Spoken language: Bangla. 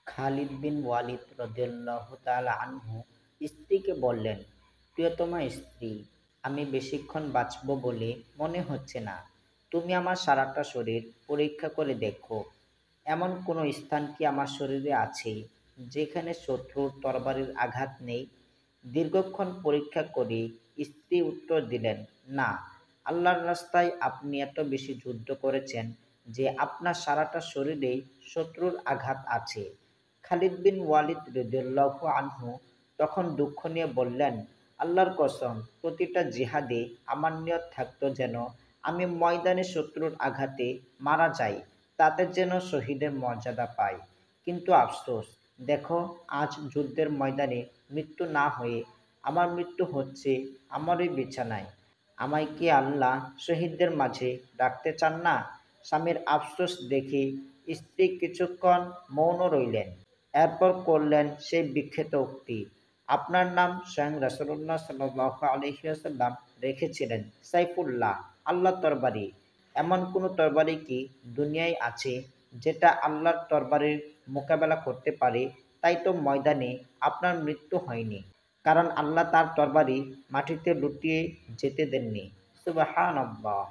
খালিদ বিন ওয়ালিদ রাদিয়াল্লাহু তাআলা আনহু স্ত্রীকে বললেন, প্রিয়তমা স্ত্রী, আমি বেশিক্ষণ বাঁচব বলে মনে হচ্ছে না। তুমি আমার সারাটা শরীর পরীক্ষা করে দেখো। এমন কোনো স্থান কি আমার শরীরে আছে যেখানে শত্রুর তরবারির আঘাত নেই? দীর্ঘক্ষণ পরীক্ষা করে স্ত্রী উত্তর দিলেন, না, আল্লাহর রাস্তায় আপনি এত বেশি যুদ্ধ করেছেন যে আপনার সারাটা শরীরেই শত্রুর আঘাত আছে। খালিদ বিন ওয়ালিদ রাদিয়াল্লাহু আনহু তখন দুঃখ নিয়ে বললেন, আল্লাহর কসম, প্রতিটা জিহাদে আমার নিয়ত থাকতো যেন আমি ময়দানে শত্রুর আঘাতে মারা যাই, তাতে যেন শহীদের মর্যাদা পাই। কিন্তু আফসোস, দেখো, আজ যুদ্ধের ময়দানে মৃত্যু না হয়ে আমার মৃত্যু হচ্ছে আমার ওই বিছানায়। আমায় কি আল্লাহ শহীদদের মাঝে রাখতে চান না? স্বামীর আফসোস দেখে স্ত্রী কিছুক্ষণ মৌন রইলেন। এরপর করলেন সেই বিখ্যাত উক্তি, আপনার নাম স্বয়ং রাসূলুল্লাহ সাল্লাল্লাহু আলাইহি ওয়াসাল্লাম রেখেছিলেন সাইফুল্লাহ, আল্লাহর তরবারি। এমন কোনো তরবারি কি দুনিয়ায় আছে যেটা আল্লাহর তরবারির মোকাবেলা করতে পারে? তাই তো ময়দানে আপনার মৃত্যু হয়নি, কারণ আল্লাহ তার তরবারি মাটিতে লুটিয়ে যেতে দেননি। সুবহানাল্লাহ।